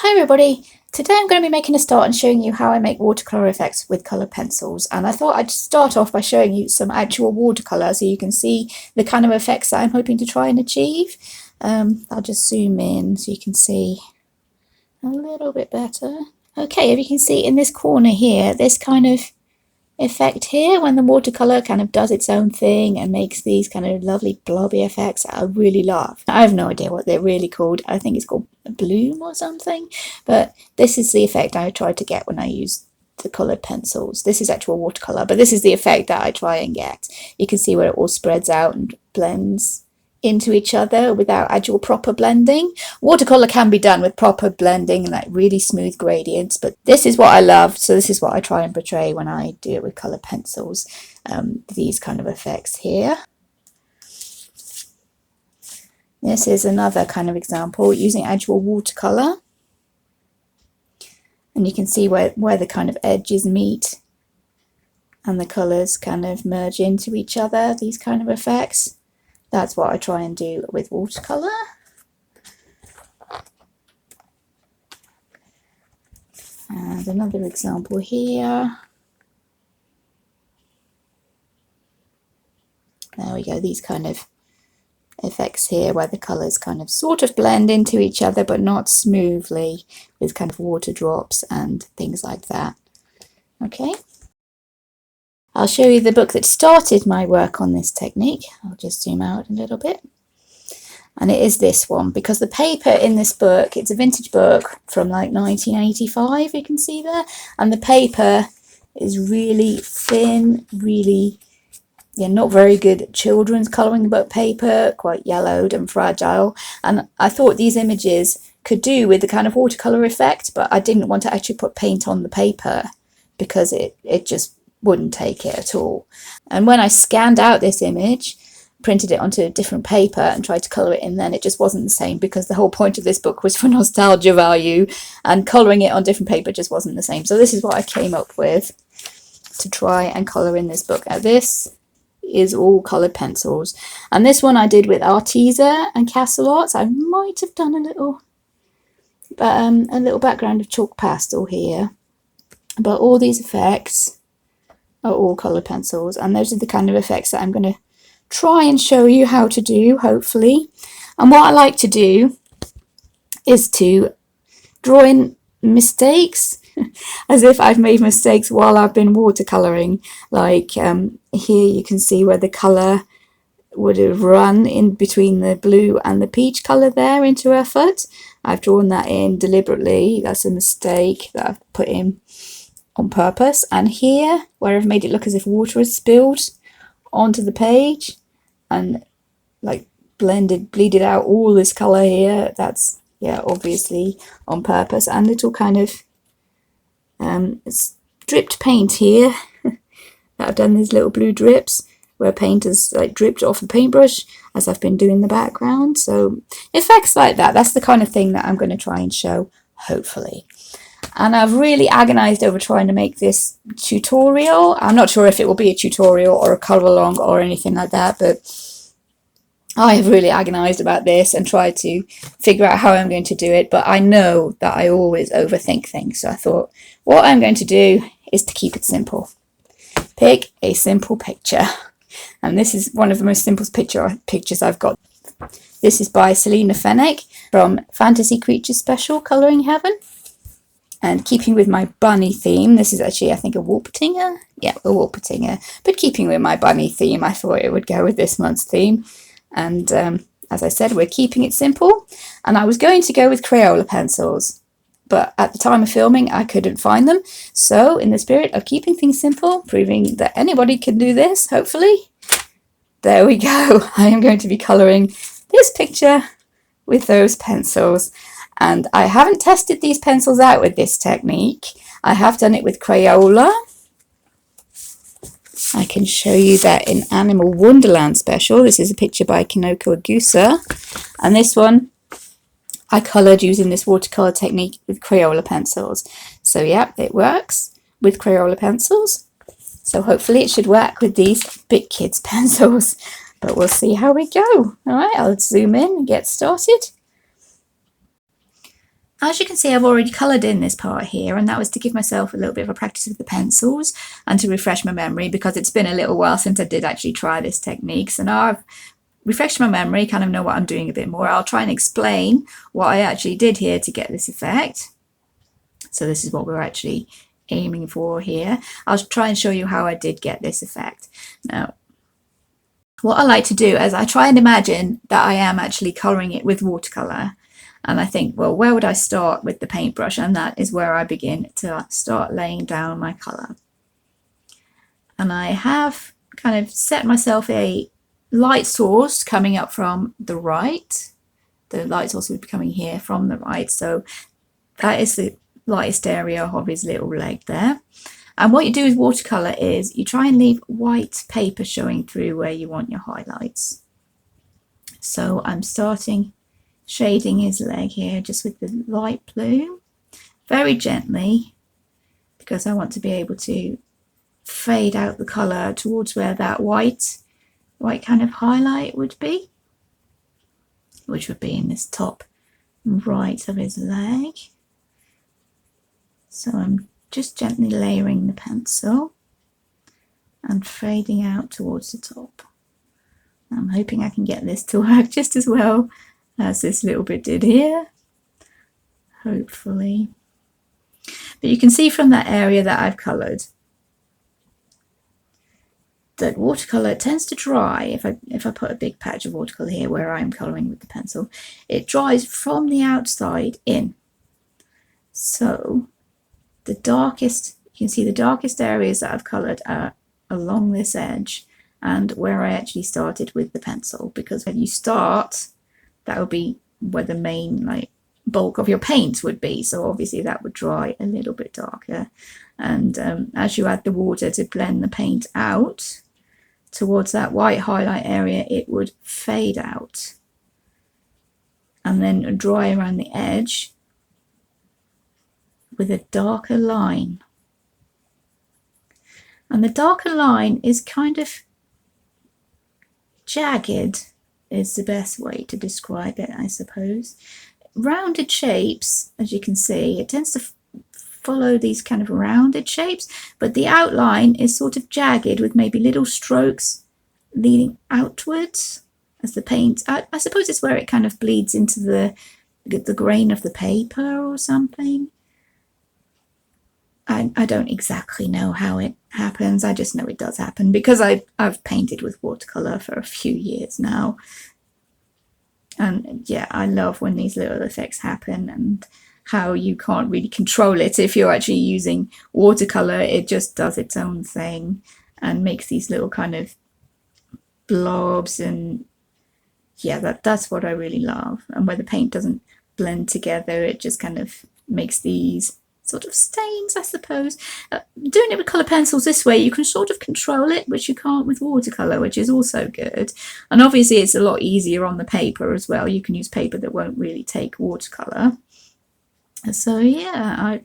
Hi everybody! Today I'm going to be making a start and showing you how I make watercolour effects with coloured pencils, and I thought I'd start off by showing you some actual watercolour so you can see the kind of effects that I'm hoping to try and achieve. I'll just zoom in so you can see a little bit better. Okay, if you can see in this corner here, this kind of effect here when the watercolor kind of does its own thing and makes these kind of lovely blobby effects I really love. I have no idea what they're really called. I think it's called a bloom or something, but this is the effect I try to get when I use the colored pencils. This is actual watercolor, but this is the effect that I try and get. You can see where it all spreads out and blends into each other without actual proper blending. Watercolor can be done with proper blending and like really smooth gradients, but this is what I love, so this is what I try and portray when I do it with colored pencils. These kind of effects here. This is another kind of example using actual watercolor, and you can see where the kind of edges meet and the colors kind of merge into each other, these kind of effects. That's what I try and do with watercolor. And another example here. There we go, these kind of effects here where the colours kind of sort of blend into each other but not smoothly, with kind of water drops and things like that. Okay. I'll show you the book that started my work on this technique. I'll just zoom out a little bit. And it is this one, because the paper in this book, it's a vintage book from like 1985, you can see there. And the paper is really thin, really, not very good children's colouring book paper, quite yellowed and fragile. And I thought these images could do with the kind of watercolour effect, but I didn't want to actually put paint on the paper because it just wouldn't take it at all. And when I scanned out this image, printed it onto a different paper and tried to colour it in, then it just wasn't the same, because the whole point of this book was for nostalgia value, and colouring it on different paper just wasn't the same. So this is what I came up with to try and colour in this book. Now this is all coloured pencils, and this one I did with Arteza and Castle Arts. I might have done a little background of chalk pastel here, but all these effects are all coloured pencils, and those are the kind of effects that I'm going to try and show you how to do, hopefully. And what I like to do is to draw in mistakes as if I've made mistakes while I've been watercolouring. Like here you can see where the colour would have run in between the blue and the peach colour there into her foot. I've drawn that in deliberately. That's a mistake that I've put in on purpose. And here, where I've made it look as if water has spilled onto the page and like bleeded out all this colour here, that's obviously on purpose. And little kind of dripped paint here that I've done these little blue drips where paint has like dripped off the paintbrush as I've been doing the background. So effects like that, that's the kind of thing that I'm going to try and show, hopefully. And I've really agonized over trying to make this tutorial. I'm not sure if it will be a tutorial or a colour along or anything like that, but I have really agonized about this and tried to figure out how I'm going to do it. But I know that I always overthink things. So I thought what I'm going to do is to keep it simple. Pick a simple picture. And this is one of the most simplest pictures I've got. This is by Selina Fenech from Fantasy Creatures Special Colouring Heaven. And keeping with my bunny theme, this is actually, I think, a Wolpertinger. Yeah, a Wolpertinger. But keeping with my bunny theme, I thought it would go with this month's theme. And as I said, we're keeping it simple. And I was going to go with Crayola pencils, but at the time of filming, I couldn't find them. So in the spirit of keeping things simple, proving that anybody can do this, hopefully, there we go. I am going to be colouring this picture with those pencils. And I haven't tested these pencils out with this technique. I have done it with Crayola. I can show you that in Animal Wonderland Special. This is a picture by Kinoko Agusa. And this one, I coloured using this watercolour technique with Crayola pencils. So yeah, it works with Crayola pencils. So hopefully it should work with these Bic Kids pencils. But we'll see how we go. All right, I'll zoom in and get started. As you can see, I've already coloured in this part here, and that was to give myself a little bit of a practice with the pencils and to refresh my memory, because it's been a little while since I did actually try this technique. So now I've refreshed my memory, kind of know what I'm doing a bit more. I'll try and explain what I actually did here to get this effect. So this is what we're actually aiming for here. I'll try and show you how I did get this effect. Now, what I like to do is I try and imagine that I am actually colouring it with watercolour. And I think, well, where would I start with the paintbrush? And that is where I begin to start laying down my colour. And I have kind of set myself a light source coming up from the right. The light source would be coming here from the right. So that is the lightest area of his little leg there. And what you do with watercolour is you try and leave white paper showing through where you want your highlights. So I'm starting shading his leg here just with the light blue, very gently, because I want to be able to fade out the colour towards where that white kind of highlight would be, which would be in this top right of his leg. So I'm just gently layering the pencil and fading out towards the top. I'm hoping I can get this to work just as well as this little bit did here, hopefully. But you can see from that area that I've coloured that watercolour tends to dry. If I put a big patch of watercolour here where I'm colouring with the pencil, it dries from the outside in. So the darkest, you can see the darkest areas that I've coloured are along this edge and where I actually started with the pencil, because when you start, that would be where the main bulk of your paint would be. So obviously that would dry a little bit darker. And as you add the water to blend the paint out towards that white highlight area, it would fade out and then dry around the edge with a darker line. And the darker line is kind of jagged, is the best way to describe it, I suppose. Rounded shapes, as you can see, it tends to follow these kind of rounded shapes, but the outline is sort of jagged with maybe little strokes leading outwards as the paint, I suppose it's where it kind of bleeds into the grain of the paper or something. I don't exactly know how it happens. I just know it does happen because I've painted with watercolour for a few years now. And yeah, I love when these little effects happen and how you can't really control it. If you're actually using watercolour, it just does its own thing and makes these little kind of blobs. And yeah, that's what I really love. And where the paint doesn't blend together, it just kind of makes these sort of stains, I suppose. Doing it with colour pencils this way, you can sort of control it, which you can't with watercolour, which is also good. And obviously it's a lot easier on the paper as well. You can use paper that won't really take watercolour. So yeah,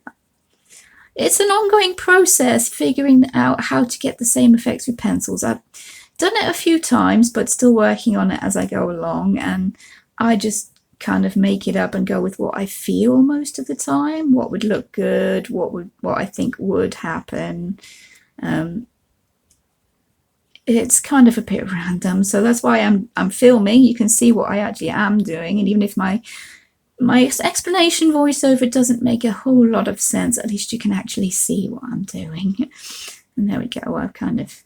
it's an ongoing process figuring out how to get the same effects with pencils. I've done it a few times, but still working on it as I go along, and I just kind of make it up and go with what I feel most of the time, what would look good, what I think would happen. It's kind of a bit random, so that's why I'm filming. You can see what I actually am doing, and even if my explanation voiceover doesn't make a whole lot of sense, at least you can actually see what I'm doing. And there we go, I've kind of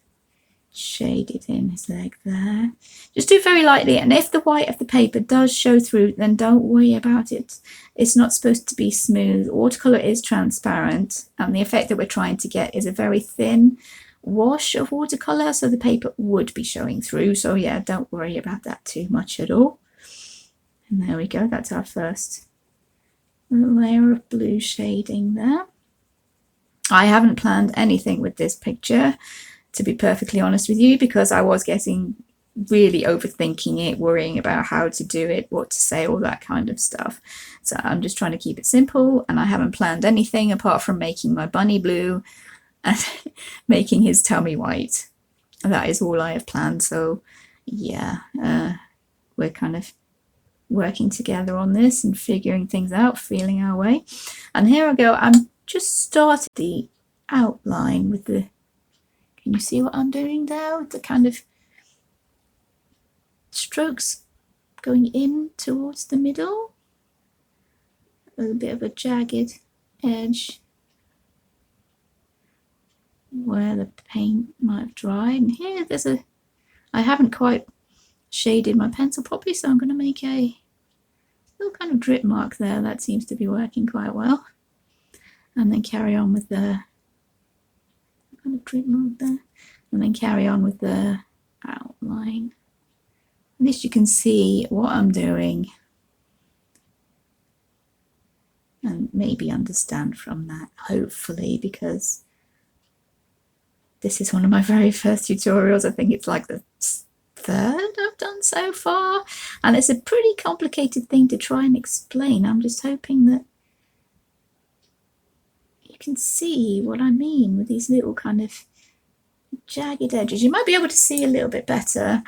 shaded in his leg there. Just do very lightly, and if the white of the paper does show through, then don't worry about it. It's not supposed to be smooth. Watercolour is transparent, and the effect that we're trying to get is a very thin wash of watercolour, so the paper would be showing through. So yeah, don't worry about that too much at all. And there we go, that's our first layer of blue shading there. I haven't planned anything with this picture, to be perfectly honest with you, because I was getting really overthinking it, worrying about how to do it, what to say, all that kind of stuff. So I'm just trying to keep it simple, and I haven't planned anything apart from making my bunny blue and making his tummy white. That is all I have planned. So yeah, we're kind of working together on this and figuring things out, feeling our way. And here I go, I'm just starting the outline with the, can you see what I'm doing there with the kind of strokes going in towards the middle, a little bit of a jagged edge where the paint might have dried. And here there's a, I haven't quite shaded my pencil properly, so I'm going to make a little kind of drip mark there. That seems to be working quite well. And then carry on with the kind of drip mark there, and then carry on with the outline. At least you can see what I'm doing and maybe understand from that, hopefully, because this is one of my very first tutorials. I think it's like the third I've done so far, and it's a pretty complicated thing to try and explain. I'm just hoping that you can see what I mean with these little kind of jagged edges. You might be able to see a little bit better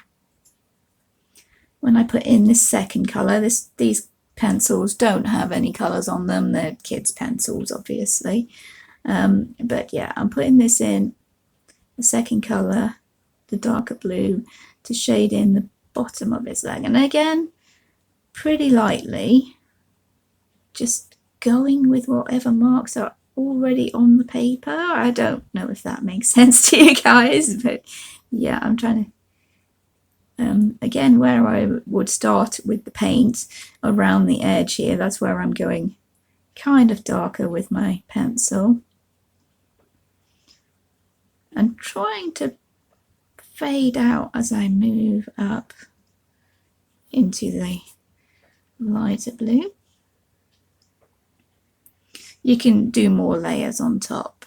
when I put in this second colour. These pencils don't have any colours on them. They're kids' pencils, obviously. But yeah, I'm putting this in the second colour, the darker blue, to shade in the bottom of his leg. And again, pretty lightly, just going with whatever marks are already on the paper. I don't know if that makes sense to you guys, but yeah, I'm trying to again, where I would start with the paint around the edge here, that's where I'm going kind of darker with my pencil and trying to fade out as I move up into the lighter blue. You can do more layers on top.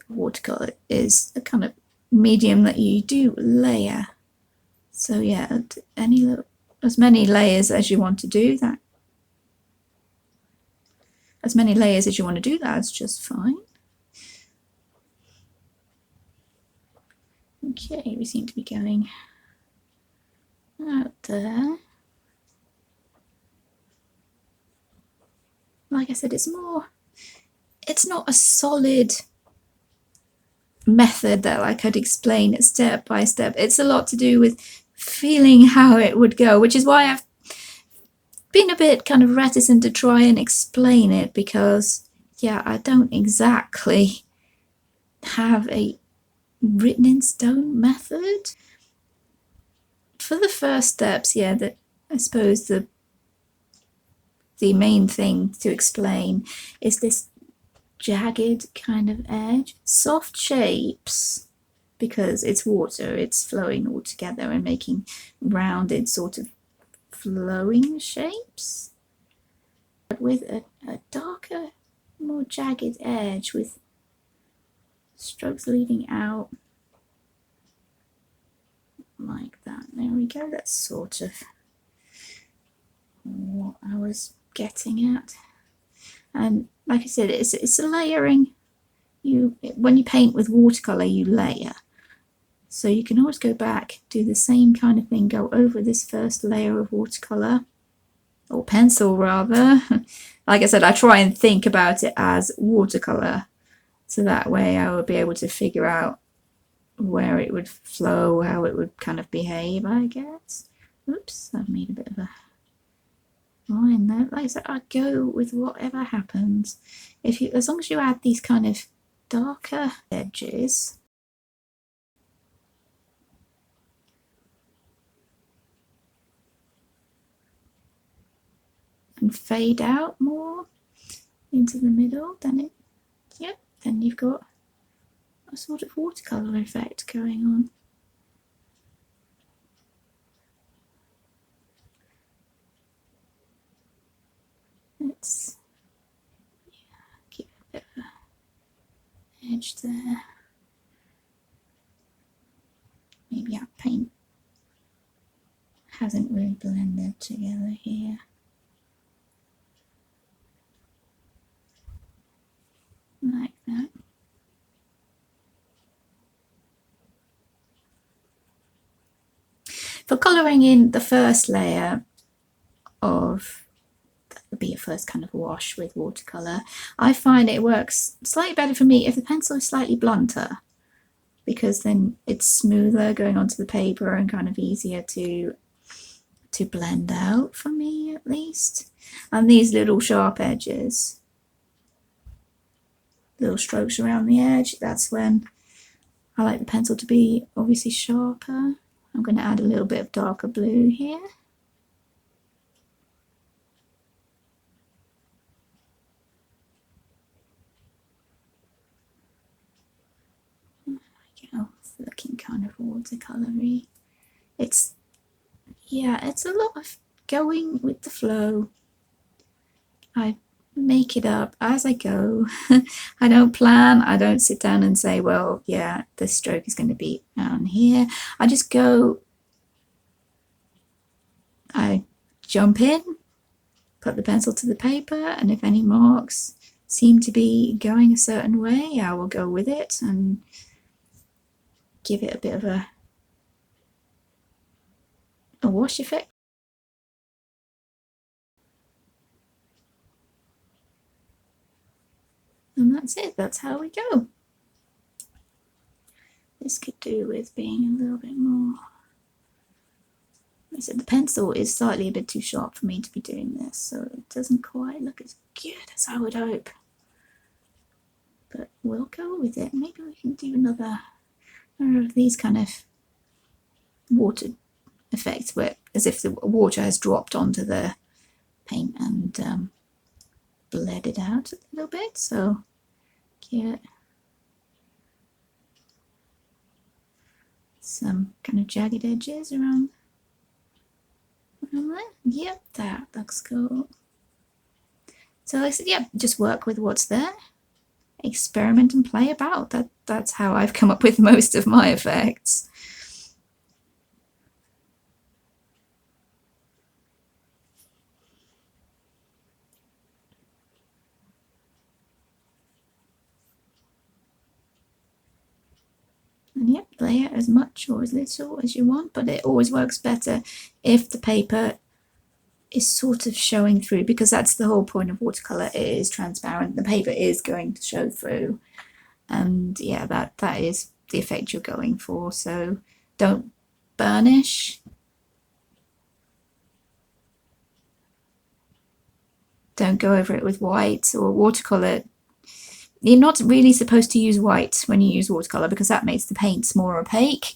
Watercolour is a kind of medium that you do layer, so yeah, as many layers as you want to do that, that's just fine. Okay, we seem to be going out there. Like I said, it's not a solid method that I could explain it step by step. It's a lot to do with feeling how it would go, which is why I've been a bit kind of reticent to try and explain it, because yeah, I don't exactly have a written in stone method. For the first steps, yeah, I suppose the main thing to explain is this jagged kind of edge. Soft shapes, because it's water, it's flowing all together and making rounded sort of flowing shapes, but with a darker, more jagged edge with strokes leading out like that. There we go, that's sort of what I was getting at. And like I said, it's a layering. When you paint with watercolour, you layer. So you can always go back, do the same kind of thing, go over this first layer of watercolour, or pencil rather. Like I said, I try and think about it as watercolour, so that way I would be able to figure out where it would flow, how it would kind of behave, I guess. Oops, I've made a bit of a line there. Like I said, I go with whatever happens. As long as you add these kind of darker edges, and fade out more into the middle, then then you've got a sort of watercolour effect going on. Let's give a bit of an edge there. Maybe our paint hasn't really blended together here. Like that. For colouring in the first layer of, that would be a first kind of wash with watercolour, I find it works slightly better for me if the pencil is slightly blunter, because then it's smoother going onto the paper and kind of easier to blend out, for me at least. And these little sharp edges, little strokes around the edge, that's when I like the pencil to be obviously sharper. I'm going to add a little bit of darker blue here. It's looking kind of watercolory. It's a lot of going with the flow. I make it up as I go. I don't plan. I don't sit down and say, well, yeah, this stroke is going to be down here. I just go, I jump in, put the pencil to the paper, and if any marks seem to be going a certain way, I will go with it and give it a bit of a wash effect. And that's it, that's how we go. This could do with being a little bit more. Like I said, the pencil is slightly a bit too sharp for me to be doing this, so it doesn't quite look as good as I would hope. But we'll go with it. Maybe we can do another of these kind of water effects, where as if the water has dropped onto the paint and bled it out a little bit. So get some kind of jagged edges around there. Yep, that looks cool. So I said, yeah, just work with what's there, experiment and play about. That's how I've come up with most of my effects. And yep, layer as much or as little as you want, but it always works better if the paper is sort of showing through, because that's the whole point of watercolour. It is transparent, the paper is going to show through, and yeah, that is the effect you're going for. So don't burnish, don't go over it with white or watercolour. You're not really supposed to use white when you use watercolour, because that makes the paints more opaque,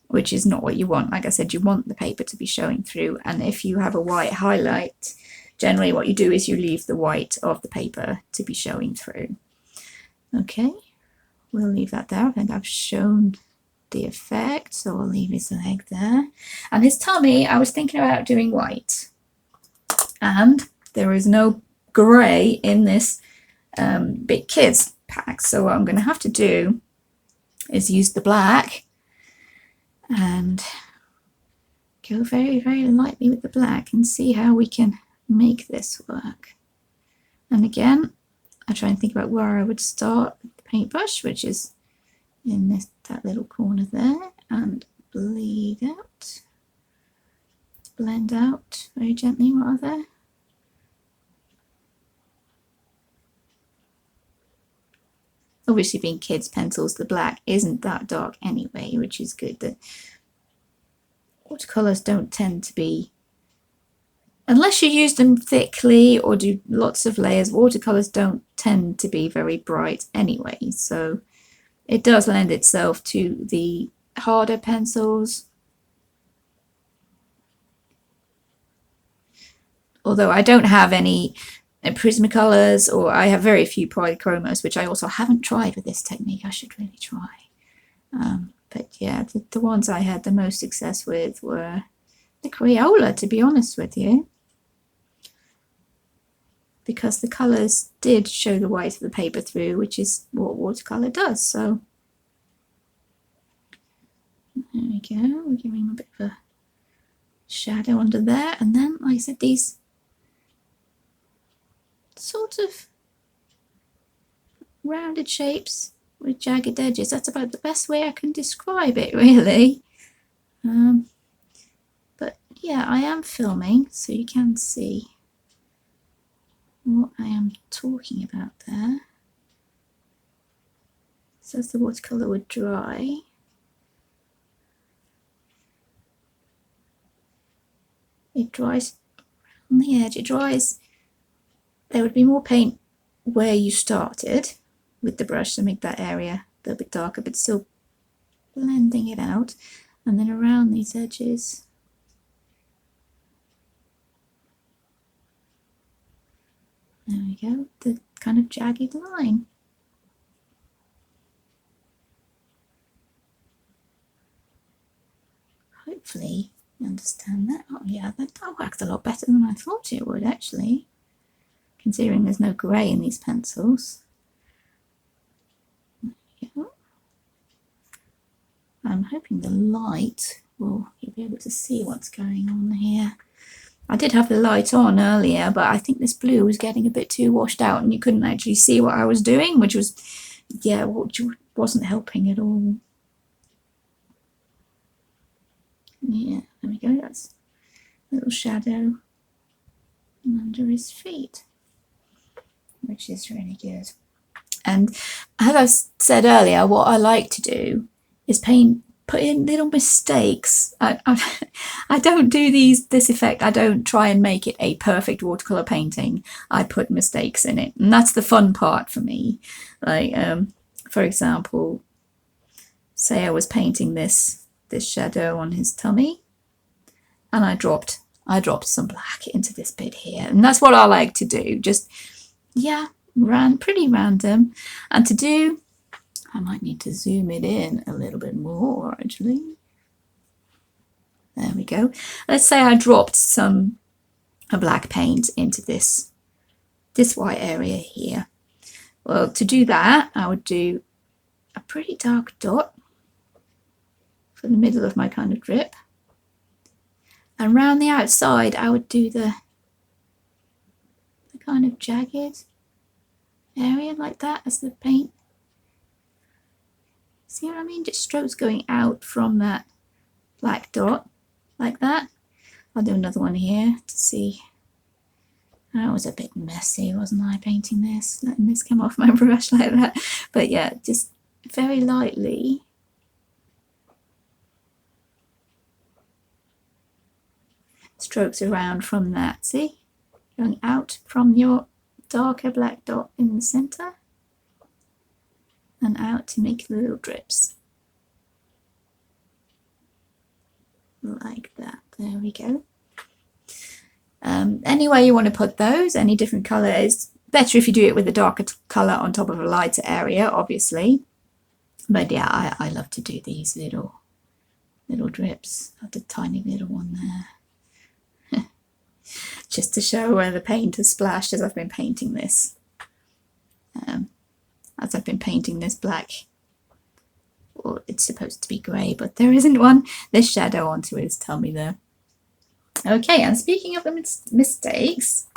which is not what you want. Like I said, you want the paper to be showing through, and if you have a white highlight, generally what you do is you leave the white of the paper to be showing through. Okay, we'll leave that there. I think I've shown the effect, so I'll leave his leg there. And his tummy, I was thinking about doing white, and there is no grey in this Bic Kids pack, so what I'm going to have to do is use the black and go very, very lightly with the black and see how we can make this work. And again, I try and think about where I would start with the paintbrush, which is in that little corner there, and bleed out, blend out very gently rather. Obviously, being kids' pencils, the black isn't that dark anyway, which is good. The watercolours don't tend to be, unless you use them thickly or do lots of layers, watercolours don't tend to be very bright anyway. So it does lend itself to the harder pencils. Although I don't have any Prismacolors, or I have very few polychromos, which I also haven't tried with this technique. I should really try. But yeah, the ones I had the most success with were the Crayola, to be honest with you, because the colours did show the white of the paper through, which is what watercolour does. So there we go, we're giving him a bit of a shadow under there, and then, like I said, these sort of rounded shapes with jagged edges. That's about the best way I can describe it, really. yeah, I am filming, so you can see what I am talking about there. So as the watercolour would dry, it dries on the edge, it dries. There would be more paint where you started with the brush to make that area a little bit darker, but still blending it out. And then around these edges, there we go, the kind of jagged line. Hopefully you understand that. Oh yeah, that worked a lot better than I thought it would, actually, considering there's no grey in these pencils. Yeah. I'm hoping the light will, you'll be able to see what's going on here. I did have the light on earlier, but I think this blue was getting a bit too washed out and you couldn't actually see what I was doing, which was, yeah, which wasn't helping at all. Yeah, there we go, that's a little shadow under his feet, which is really good. And as I said earlier, what I like to do is put in little mistakes. I don't do this effect. I don't try and make it a perfect watercolor painting. I put mistakes in it, and that's the fun part for me. Like, for example, say I was painting this shadow on his tummy, and I dropped some black into this bit here, and that's what I like to do. Just, yeah, pretty random. And to do, I might need to zoom it in a little bit more, actually. There we go. Let's say I dropped a black paint into this white area here. Well, to do that, I would do a pretty dark dot for the middle of my kind of drip. And around the outside, I would do the kind of jagged area like that as the paint. See what I mean? Just strokes going out from that black dot like that. I'll do another one here to see. I was a bit messy, wasn't I, painting this, letting this come off my brush like that. But yeah, just very lightly. Strokes around from that, see? Going out from your darker black dot in the center and out to make the little drips. Like that, there we go. Any way you want to put those, any different colour, is better if you do it with a darker colour on top of a lighter area, obviously. But yeah, I love to do these little drips. I have a tiny little one there. Just to show where the paint has splashed as I've been painting this. As I've been painting this black, well, it's supposed to be grey, but there isn't one, this shadow onto his tummy there. Okay, and speaking of the mistakes,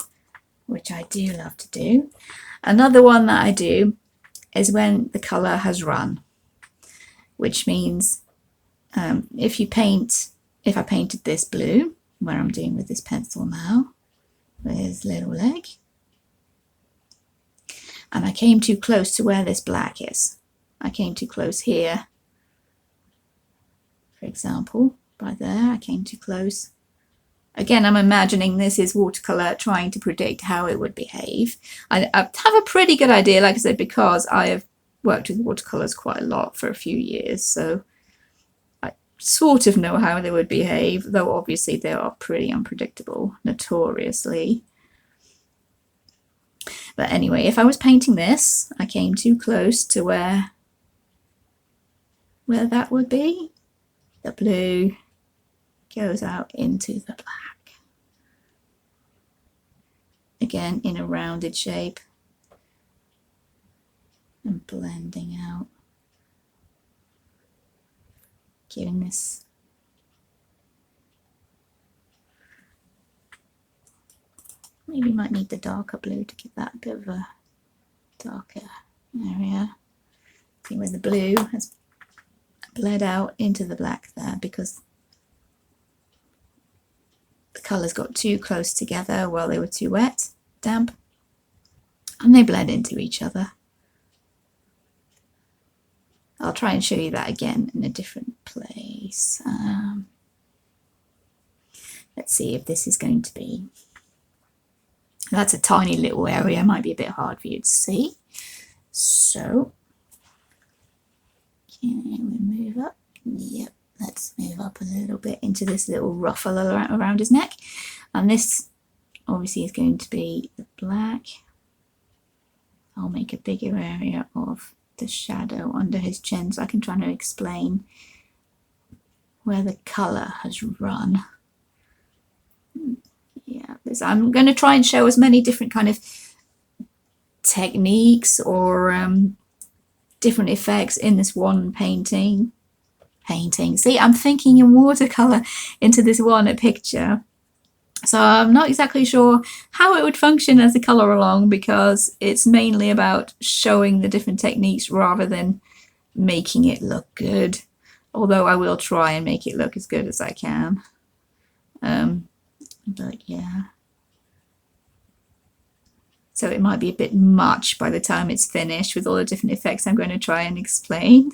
which I do love to do, another one that I do is when the colour has run, which means if I painted this blue, where I'm doing with this pencil now, with his little leg, and I came too close to where this black is. I came too close here, for example, by there, I came too close. Again, I'm imagining this is watercolour trying to predict how it would behave. I have a pretty good idea, like I said, because I have worked with watercolours quite a lot for a few years, so I sort of know how they would behave, though obviously they are pretty unpredictable, notoriously. But anyway, if I was painting this, I came too close to where that would be. The blue goes out into the black. Again, in a rounded shape. And blending out. Giving this maybe might need the darker blue to give that a bit of a darker area. See where the blue has bled out into the black there, because the colours got too close together while they were too wet, damp, and they blend into each other. I'll try and show you that again in a different place. Let's see if this is going to be... That's a tiny little area, might be a bit hard for you to see. So, can we move up? Yep, let's move up a little bit into this little ruffle around his neck. And this obviously is going to be the black. I'll make a bigger area of the shadow under his chin so I can try to explain where the colour has run. Yeah, I'm going to try and show as many different kind of techniques or different effects in this one painting. See, I'm thinking in watercolour into this one picture. So I'm not exactly sure how it would function as a colour along, because it's mainly about showing the different techniques rather than making it look good. Although I will try and make it look as good as I can. But yeah. So it might be a bit much by the time it's finished with all the different effects I'm going to try and explain.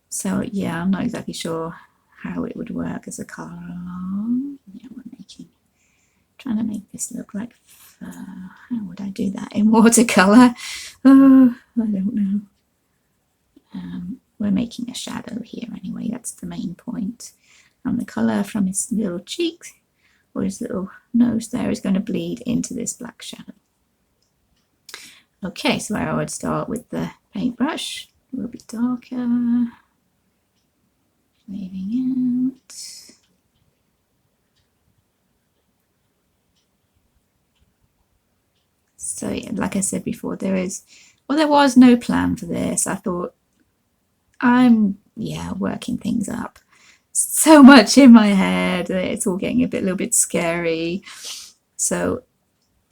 So yeah, I'm not exactly sure how it would work as a colour along. Yeah, trying to make this look like fur. How would I do that in watercolour? Oh, I don't know. We're making a shadow here anyway, that's the main point. And the colour from his little cheeks or his little nose there is going to bleed into this black shadow. Okay, so I would start with the paintbrush. It will be darker. Leaving out. So yeah, like I said before, there was no plan for this. I thought I'm working things up so much in my head. It's all getting a little bit scary. So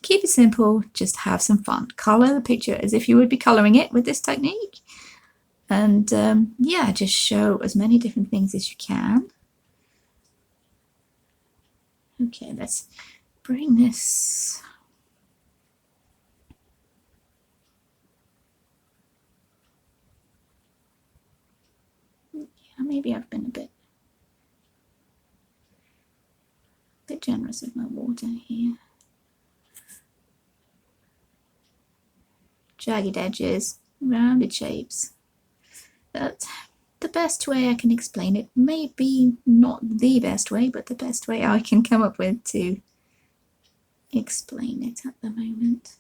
keep it simple, just have some fun. Colour the picture as if you would be colouring it with this technique. And yeah, just show as many different things as you can. Okay, let's bring this. Yeah, maybe I've been a bit generous with my water here. Jagged edges, rounded shapes. That's the best way I can explain it. Maybe not the best way, but the best way I can come up with to explain it at the moment.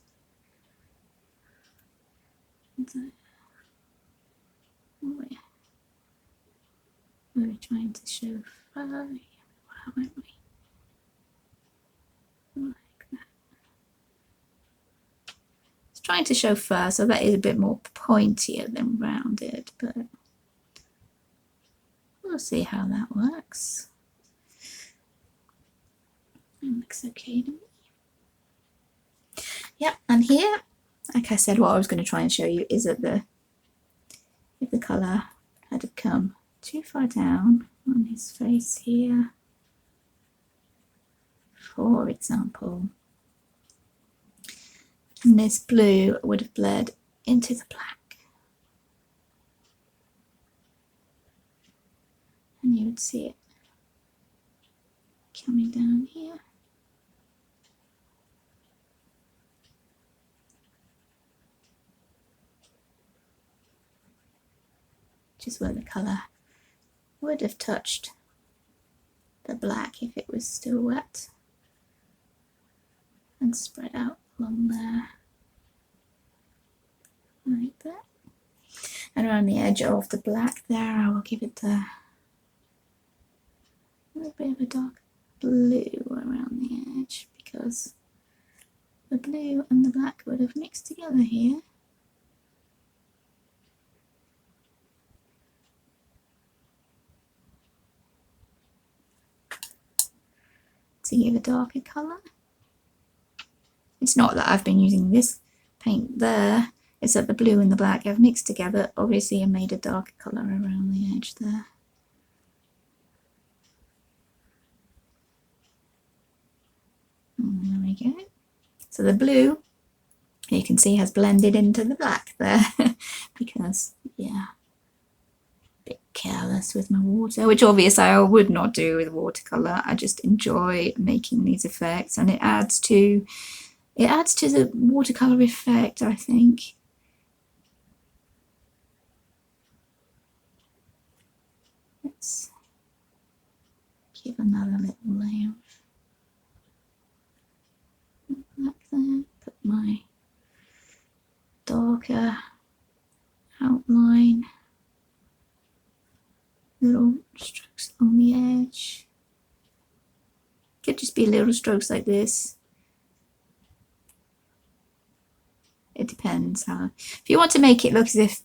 We're trying to show fur. How aren't we? Like that. It's trying to show fur, so that is a bit more pointier than rounded, but we'll see how that works. It looks okay to me. Yeah, and here, like I said, what I was going to try and show you is that if the colour had come too far down on his face here, for example, and this blue would have bled into the black, and you would see it coming down here. Which is where the colour would have touched the black if it was still wet, and spread out along there like that. And around the edge of the black there, I will give it a little bit of a dark blue around the edge, because the blue and the black would have mixed together here. To give a darker colour. It's not that I've been using this paint there, it's that the blue and the black have mixed together, obviously, and made a darker colour around the edge there. we go. So the blue, you can see, has blended into the black there because, yeah, a bit careless with my water, which obviously I would not do with watercolour. I just enjoy making these effects, and it adds to the watercolour effect, I think. Let's give another little layer of black there. Put my darker outline, little strokes along the edge. Could just be little strokes like this. It depends how. If you want to make it look as if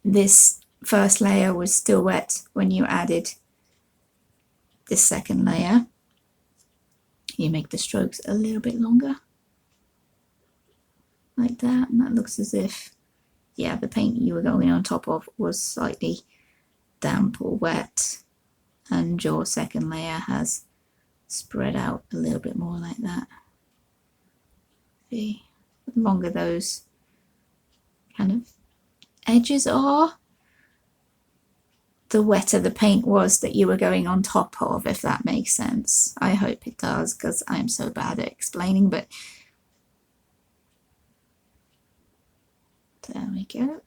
this first layer was still wet when you added this second layer, you make the strokes a little bit longer, like that, and that looks as if, yeah, the paint you were going on top of was slightly damp or wet, and your second layer has spread out a little bit more like that. See, the longer those kind of edges are, the wetter the paint was that you were going on top of, if that makes sense. I hope it does, because I'm so bad at explaining, but there we go.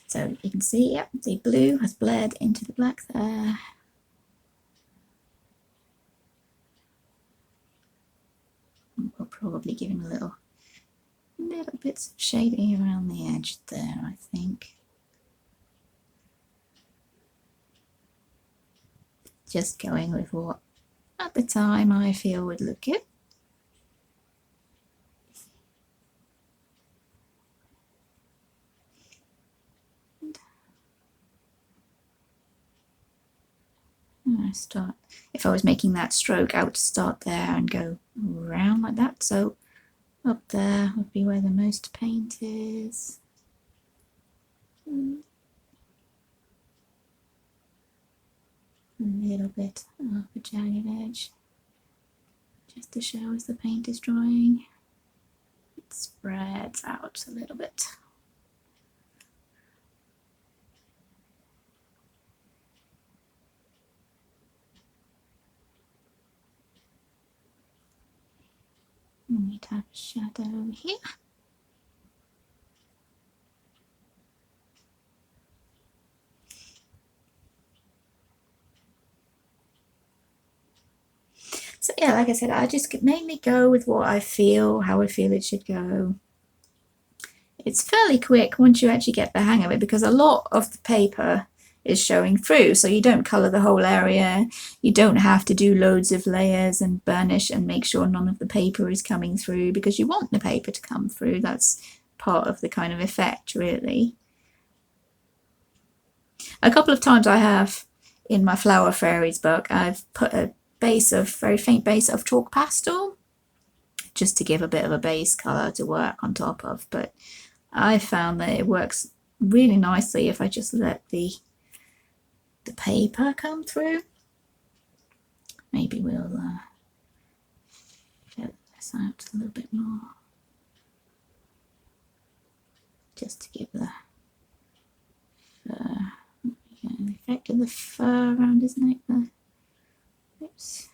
So you can see, yep, the blue has bled into the black there. We'll probably give him a little bits of shading around the edge there, I think. Just going with what at the time I feel would look good. I start, if I was making that stroke, I would start there and go around like that. So up there would be where the most paint is. A little bit of a jagged edge, just to show as the paint is drying. It spreads out a little bit. And we have a shadow here. So yeah, like I said, I just mainly go with what I feel, how I feel it should go. It's fairly quick once you actually get the hang of it, because a lot of the paper is showing through, so you don't colour the whole area. You don't have to do loads of layers and burnish and make sure none of the paper is coming through, because you want the paper to come through. That's part of the kind of effect, really. A couple of times I have, in my Flower Fairies book, I've put a very faint base of chalk pastel, just to give a bit of a base colour to work on top of. But I found that it works really nicely if I just let the paper come through. Maybe we'll fill this out a little bit more, just to give the fur, the effect of the fur around his neck there. Oops.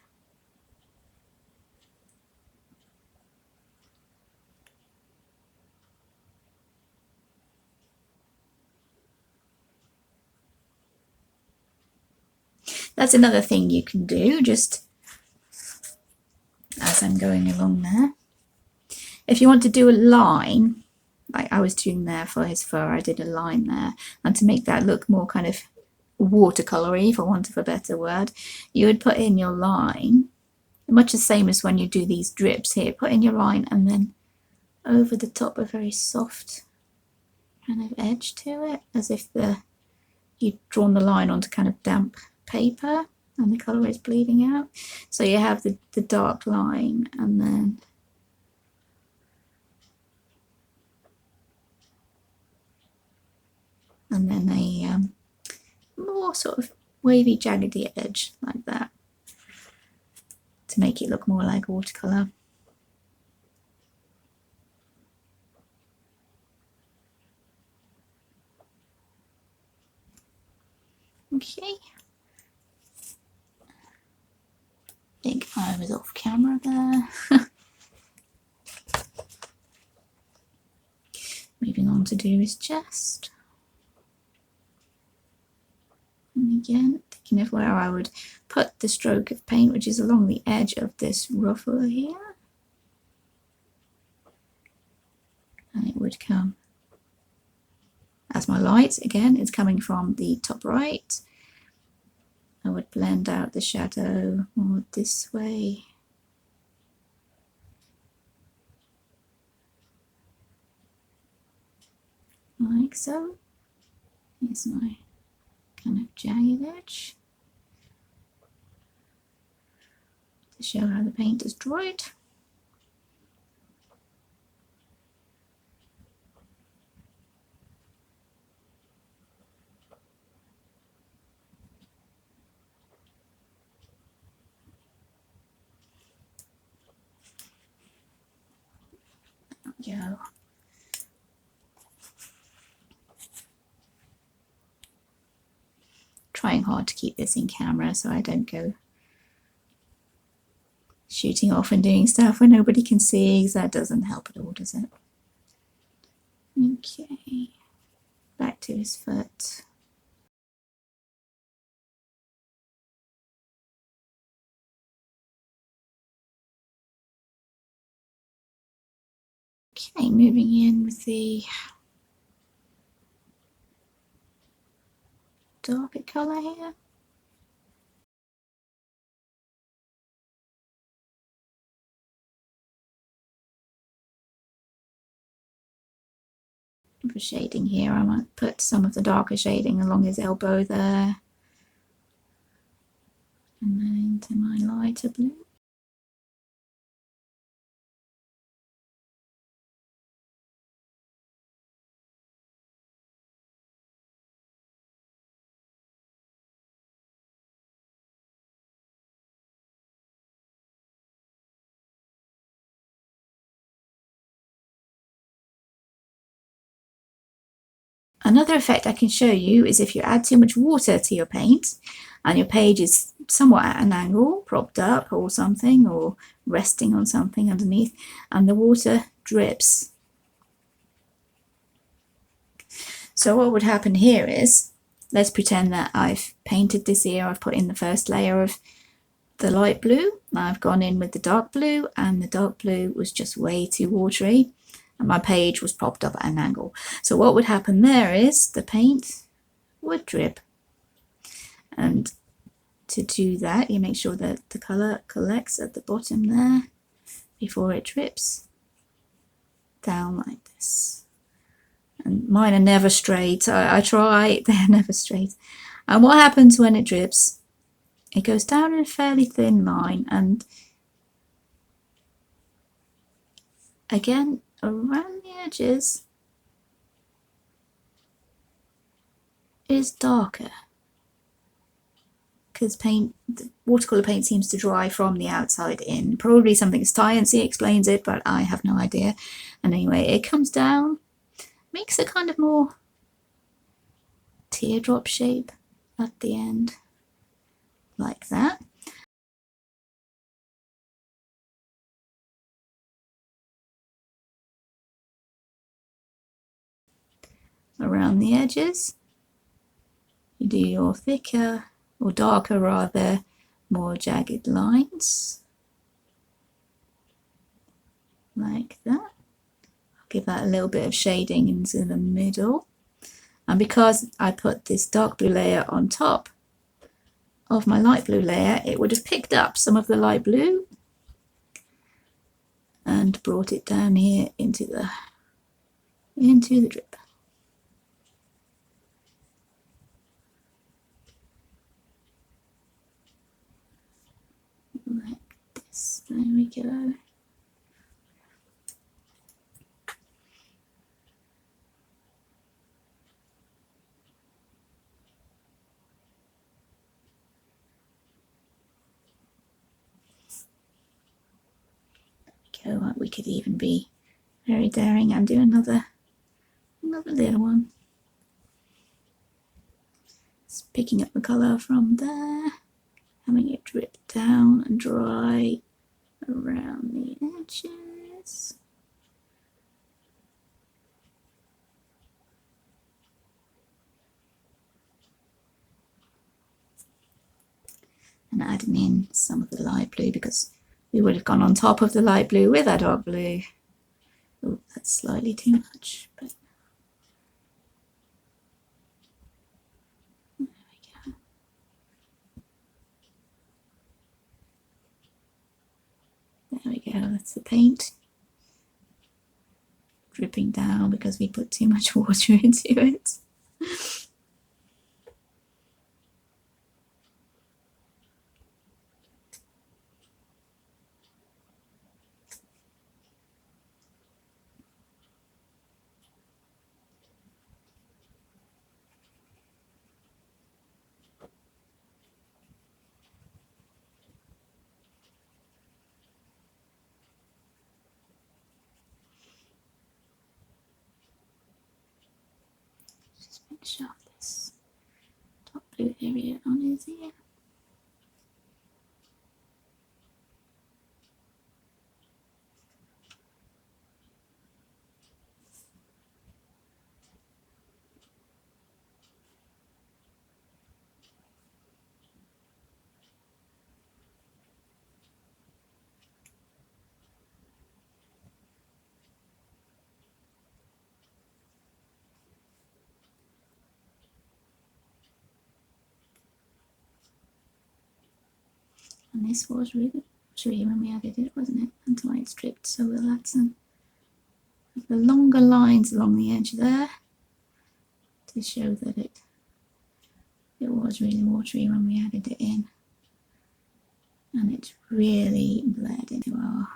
That's another thing you can do, just as I'm going along there. If you want to do a line, like I was doing there for his fur, I did a line there, and to make that look more kind of watercolory, for want of a better word, you would put in your line, much the same as when you do these drips here. Put in your line and then over the top a very soft kind of edge to it, as if you'd drawn the line onto kind of damp paper and the colour is bleeding out. So you have the dark line, and then a more sort of wavy, jaggedy edge like that to make it look more like watercolour. Okay. I think I was off camera there. Moving on to do his chest. And again, thinking of where I would put the stroke of paint, which is along the edge of this ruffle here. And it would come as my light, again, is coming from the top right. I would blend out the shadow more this way. Like so. Here's my kind of jagged edge to show how the paint is dried. There we go. Trying hard to keep this in camera so I don't go shooting off and doing stuff where nobody can see, because that doesn't help at all, does it? Okay, back to his foot. Okay, moving in with the darker colour here. For shading here, I might put some of the darker shading along his elbow there. And then into my lighter blue. Another effect I can show you is if you add too much water to your paint and your page is somewhat at an angle, propped up or something, or resting on something underneath, and the water drips. So what would happen here is, let's pretend that I've painted this here, I've put in the first layer of the light blue, I've gone in with the dark blue, and the dark blue was just way too watery. And my page was propped up at an angle. So what would happen there is the paint would drip. And to do that, you make sure that the colour collects at the bottom there before it drips down like this. And mine are never straight. I try, they're never straight. And what happens when it drips? It goes down in a fairly thin line, and again, around the edges is darker, because watercolour paint seems to dry from the outside in. Probably something sciencey explains it, but I have no idea. And anyway, it comes down, makes a kind of more teardrop shape at the end, like that. Around the edges, you do your thicker, or darker rather, more jagged lines, like that. I'll give that a little bit of shading into the middle. And because I put this dark blue layer on top of my light blue layer, it would have picked up some of the light blue and brought it down here into the drip. Like this. There we go. go. We could even be very daring and do another little one. Just picking up the colour from there, having it drip down and dry around the edges. And adding in some of the light blue, because we would have gone on top of the light blue with our dark blue. Oh, that's slightly too much, but there we go. There we go, that's the paint dripping down because we put too much water into it. Just finish off this top blue area on his ear. And this was really watery when we added it, wasn't it? Until it's dripped, so we'll add some of the longer lines along the edge there to show that it was really watery when we added it in. And it's really bled into our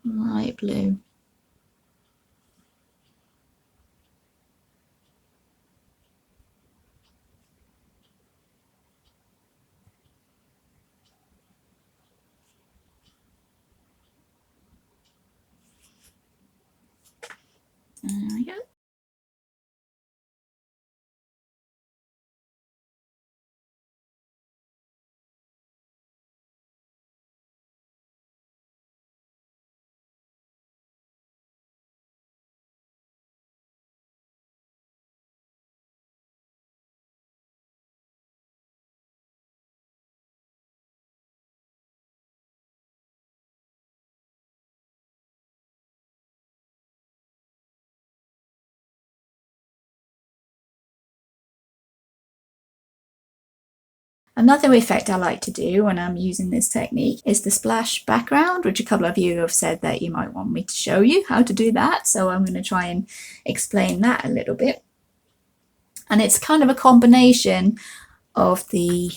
light blue. There we go. Another effect I like to do when I'm using this technique is the splash background, which a couple of you have said that you might want me to show you how to do that. So I'm going to try and explain that a little bit. And it's kind of a combination of the,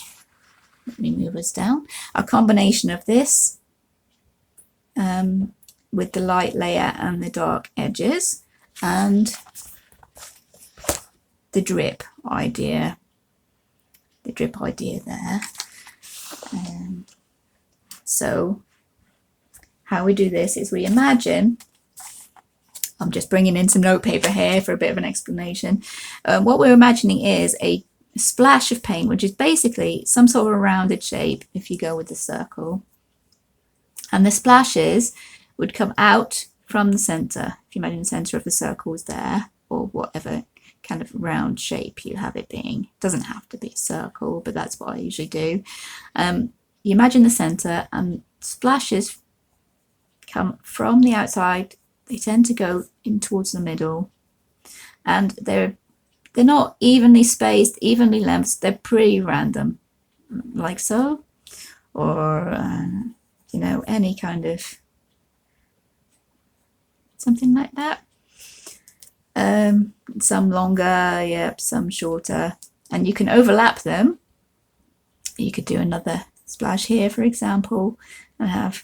let me move us down, a combination of this with the light layer and the dark edges and the drip idea. The drip idea there. So how we do this is we imagine, I'm just bringing in some notepaper here for a bit of an explanation. What we're imagining is a splash of paint, which is basically some sort of rounded shape if you go with the circle. And the splashes would come out from the center. If you imagine the center of the circle is there, or whatever kind of round shape you have it being. It doesn't have to be a circle, but that's what I usually do. You imagine the center, and splashes come from the outside. They tend to go in towards the middle, and they're not evenly spaced, evenly lengthed. They're pretty random, like so, or you know, any kind of something like that. Some longer, yep, some shorter, and you can overlap them. You could do another splash here, for example, and have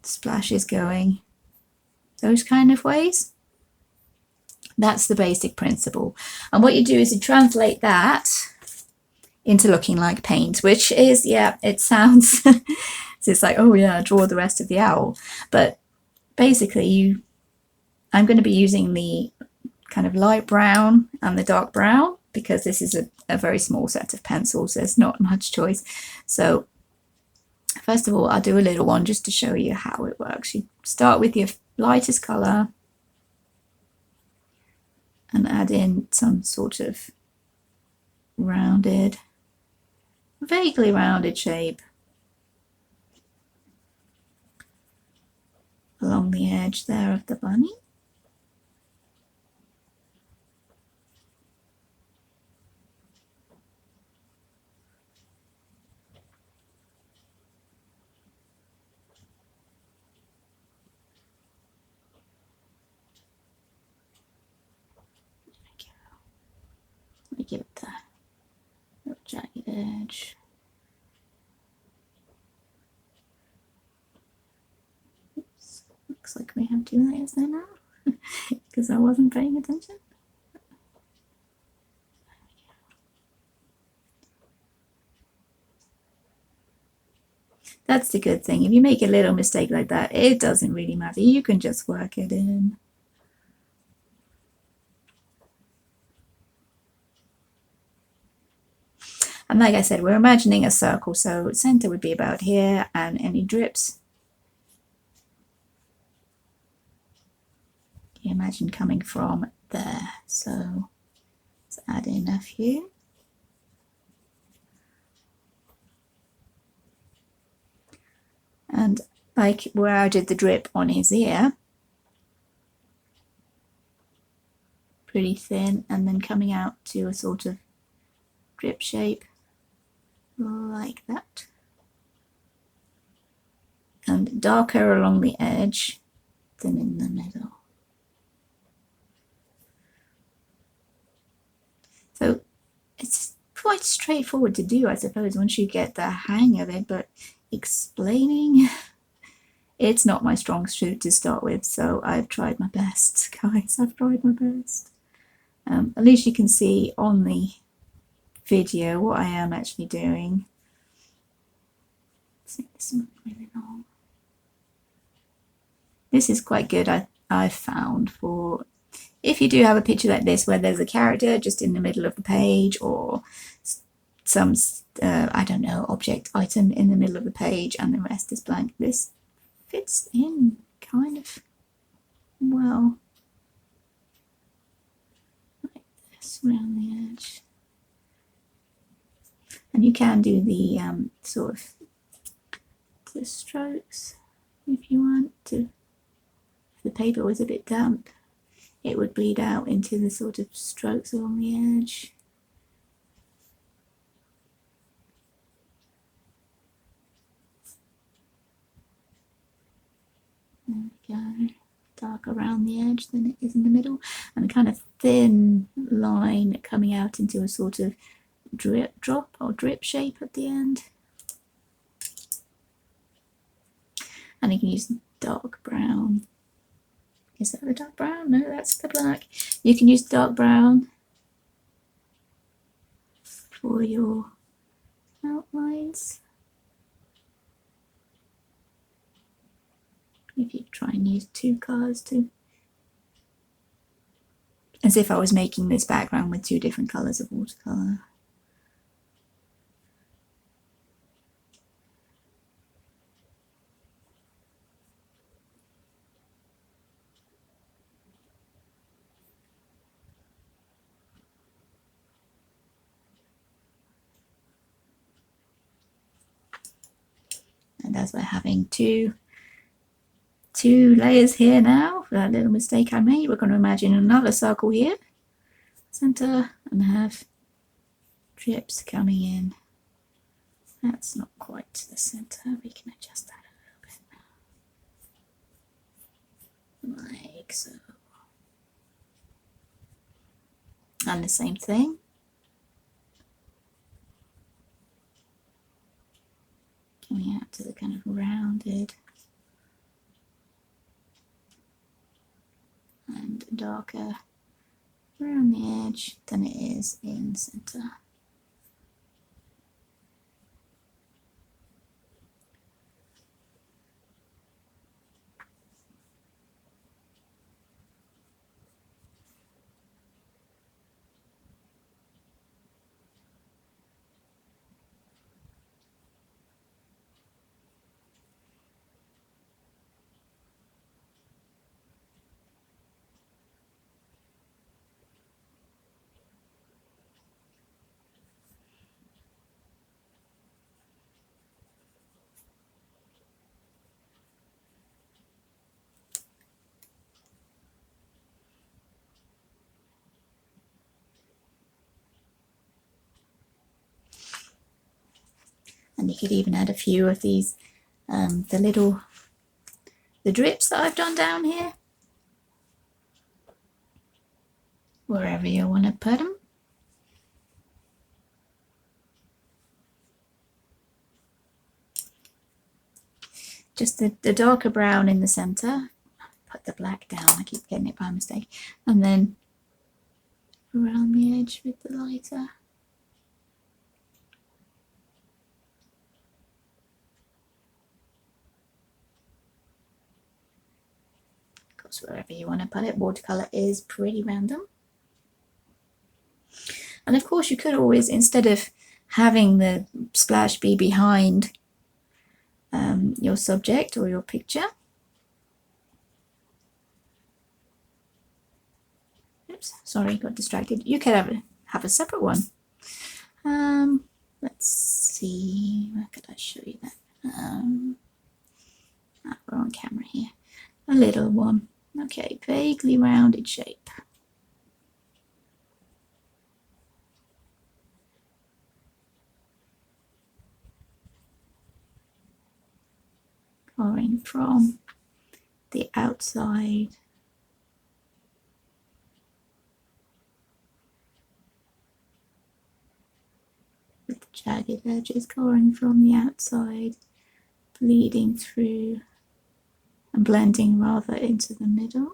splashes going those kind of ways. That's the basic principle. And what you do is you translate that into looking like paint, which is, yeah, it sounds So it's like, oh yeah, draw the rest of the owl. But basically I'm going to be using the kind of light brown and the dark brown because this is a very small set of pencils. There's not much choice. So first of all, I'll do a little one just to show you how it works. You start with your lightest colour and add in some sort of rounded, vaguely rounded shape along the edge there of the bunny. Let me give it the little jagged edge. Oops. Looks like we have 2 layers there now because I wasn't paying attention. That's the good thing. If you make a little mistake like that, it doesn't really matter. You can just work it in. And like I said, we're imagining a circle, so center would be about here, and any drips you imagine coming from there. So let's add in a few. And like where I did the drip on his ear, pretty thin, and then coming out to a sort of drip shape like that. And darker along the edge than in the middle. So it's quite straightforward to do, I suppose, once you get the hang of it, but explaining, it's not my strong suit to start with, so I've tried my best, guys. I've tried my best. At least you can see on the video what I am actually doing. This is quite good, I've found, for if you do have a picture like this where there's a character just in the middle of the page, or some, I don't know, object item in the middle of the page and the rest is blank. This fits in kind of well, like this around the edge. And you can do the sort of the strokes if you want to. If the paper was a bit damp, it would bleed out into the sort of strokes along the edge. There we go. Dark around the edge than it is in the middle, and a kind of thin line coming out into a sort of drop or drip shape at the end. And you can use dark brown. Is that the dark brown? No, that's the black. You can use dark brown for your outlines. If you try and use 2 colours too. As if I was making this background with 2 different colours of watercolour. And as we're having two layers here now, for that little mistake I made, we're going to imagine another circle here, center, and have drips coming in. That's not quite to the center, we can adjust that a little bit, like so. And the same thing. Coming out to the kind of rounded and darker around the edge than it is in center. And you could even add a few of these, the drips that I've done down here, wherever you want to put them. Just the darker brown in the center. Put the black down, I keep getting it by mistake. And then around the edge with the lighter. Of course, wherever you want to put it. Watercolour is pretty random. And of course you could always, instead of having the splash be behind your subject or your picture. Oops, sorry, got distracted. You could have a separate one. Let's see, where could I show you that? We're on camera here. A little one. Okay, vaguely rounded shape. Going from the outside with the jagged edges going from the outside, bleeding through and blending rather into the middle.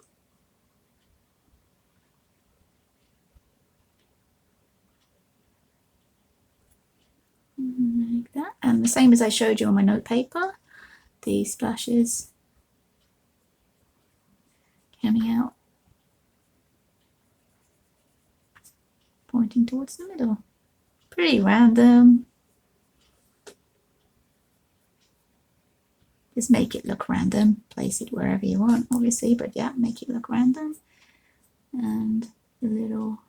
Like that. And the same as I showed you on my note paper, the splashes coming out, pointing towards the middle. Pretty random. Just make it look random. Place it wherever you want, obviously, but yeah, make it look random. And the little,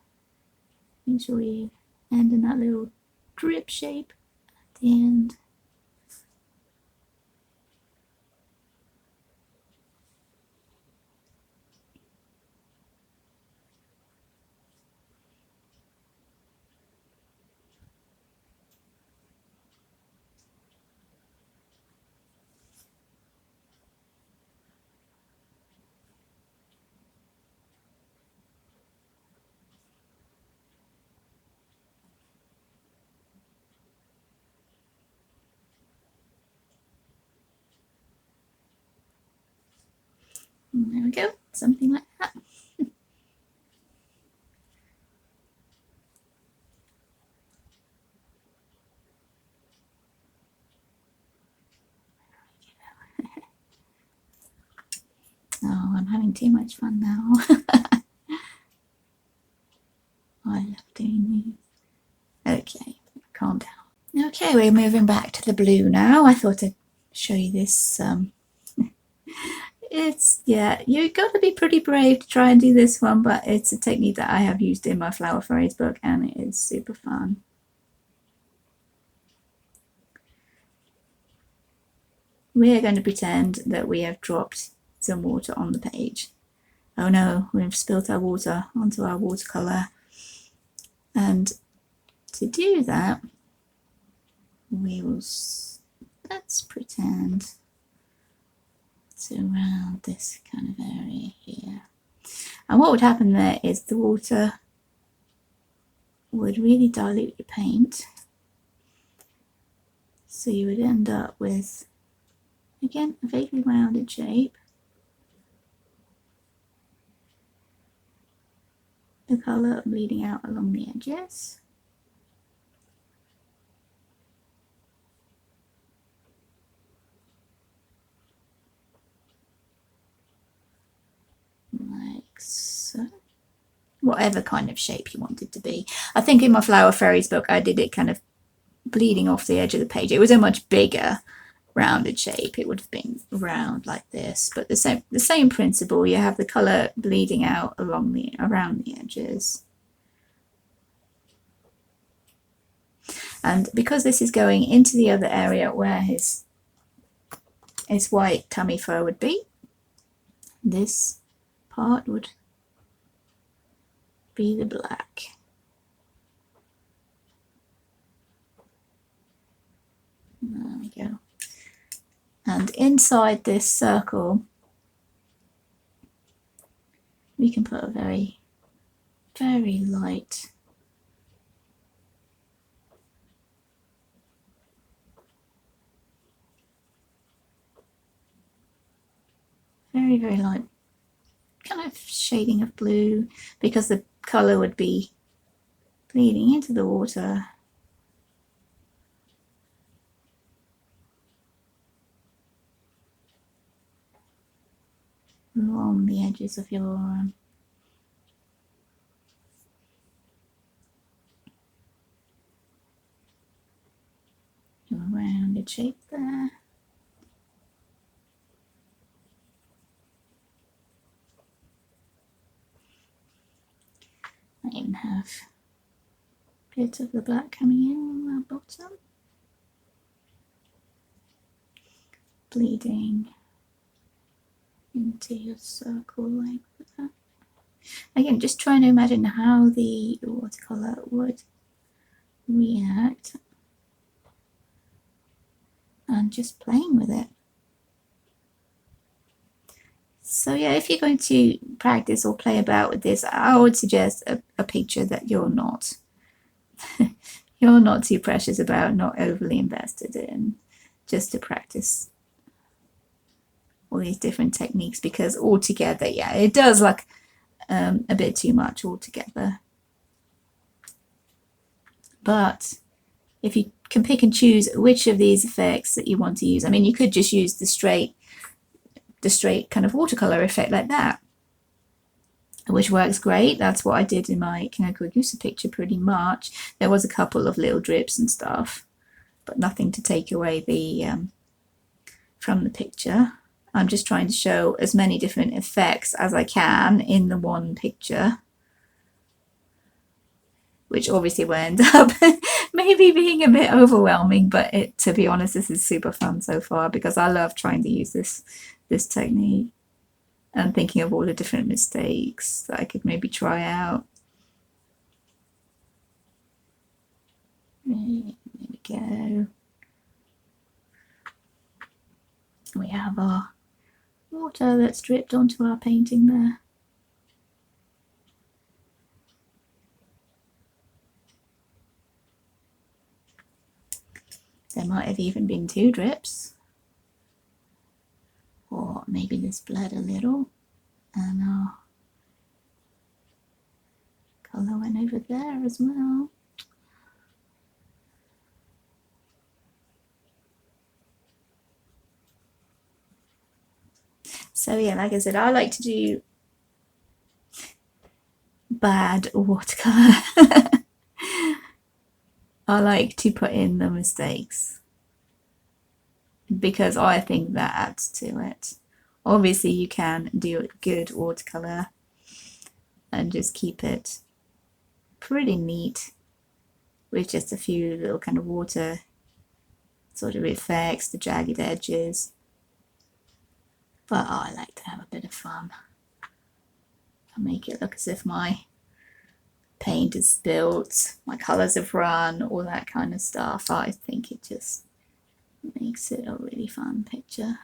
make sure you end in that little drip shape at the end. And there we go, something like that. Oh, I'm having too much fun now. I love doing these. Okay, calm down. Okay, we're moving back to the blue now. I thought I'd show you this. Yeah, you've got to be pretty brave to try and do this one, but it's a technique that I have used in my Flower Fairies book and it is super fun. We are going to pretend that we have dropped some water on the page. Oh no, we've spilled our water onto our watercolour. And to do that, let's pretend to round this kind of area here. And what would happen there is the water would really dilute the paint. So you would end up with, again, a vaguely rounded shape. The colour bleeding out along the edges. Like so. Whatever kind of shape you want it to be. I think in my Flower Fairies book I did it kind of bleeding off the edge of the page. It was a much bigger rounded shape. It would have been round like this, but the same principle. You have the colour bleeding out around the edges. And because this is going into the other area where his white tummy fur would be, this part would be the black. inside this circle, we can put a very, very light very, very light kind of shading of blue, because the colour would be bleeding into the water. Along the edges of your rounded shape there. I even have a bit of the black coming in on the bottom, bleeding into your circle like that. Again, just trying to imagine how the watercolour would react and just playing with it. So yeah, if you're going to practice or play about with this, I would suggest a picture that you're not too precious about, not overly invested in, just to practice all these different techniques, because altogether, yeah, it does look a bit too much altogether. But if you can pick and choose which of these effects that you want to use, I mean, you could just use the straight kind of watercolor effect like that, which works great. That's what I did in my Kinakogusa picture pretty much. There was a couple of little drips and stuff, but nothing to take away the from the picture. I'm just trying to show as many different effects as I can in the one picture, which obviously will end up maybe being a bit overwhelming, but to be honest, this is super fun so far, because I love trying to use this technique and thinking of all the different mistakes that I could maybe try out. There we go. We have our water that's dripped onto our painting there. There might have even been 2 drips, or maybe this bled a little and our colour went over there as well. So yeah, like I said, I like to do bad watercolour. I like to put in the mistakes, because I think that adds to it. Obviously you can do good watercolour and just keep it pretty neat with just a few little kind of water sort of effects, the jagged edges. But I like to have a bit of fun and make it look as if my paint is spilt, my colours have run, all that kind of stuff. I think it just makes it a really fun picture.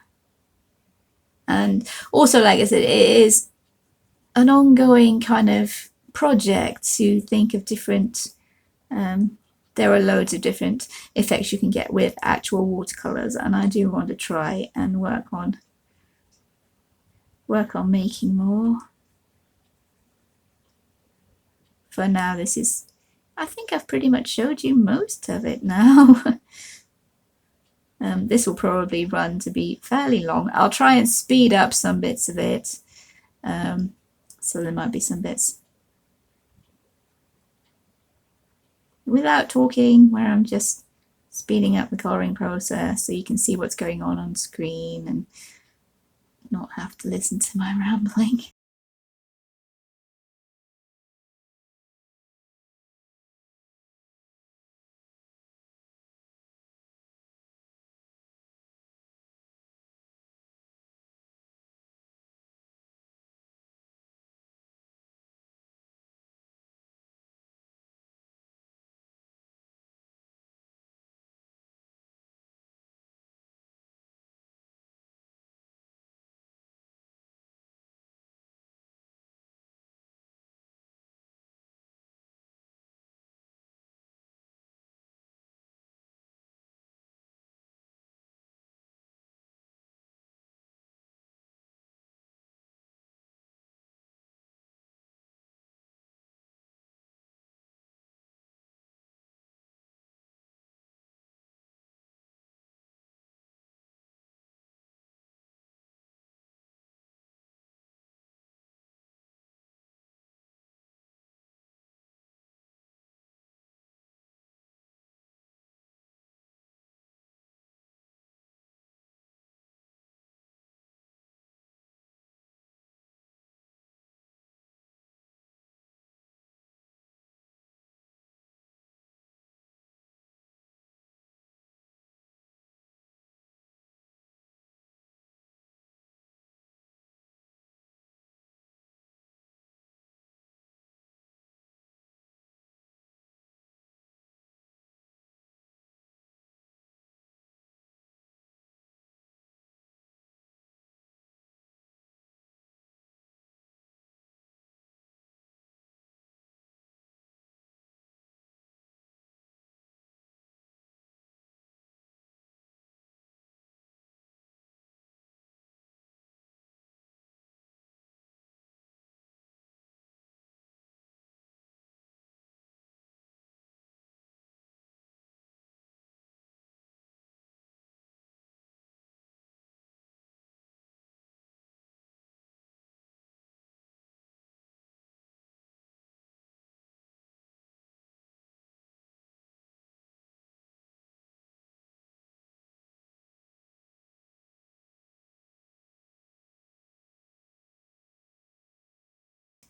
And also, like I said, it is an ongoing kind of project to think of different there are loads of different effects you can get with actual watercolors, and I do want to try and work on making more. For now, this is, I think I've pretty much showed you most of it now. This will probably run to be fairly long. I'll try and speed up some bits of it, so there might be some bits without talking where I'm just speeding up the coloring process so you can see what's going on screen and not have to listen to my rambling.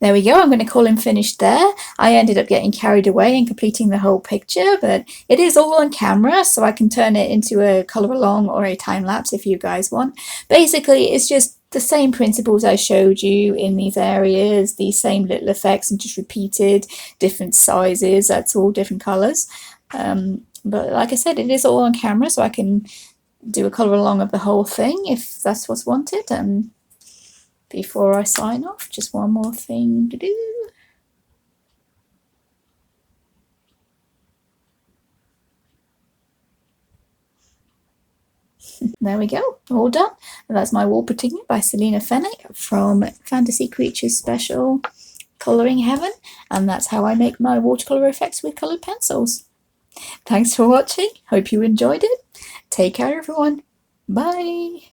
There we go. I'm going to call him finished there. I ended up getting carried away and completing the whole picture, but it is all on camera, so I can turn it into a color along or a time lapse if you guys want. Basically, it's just the same principles I showed you in these areas, the same little effects and just repeated, different sizes. That's all different colors. But like I said, it is all on camera, so I can do a color along of the whole thing if that's what's wanted. Before I sign off, just one more thing to do. There we go, all done. And that's my Wolpertinger by Selina Fenech from Fantasy Creatures Special Colouring Heaven. And that's how I make my watercolour effects with coloured pencils. Thanks for watching. Hope you enjoyed it. Take care, everyone. Bye.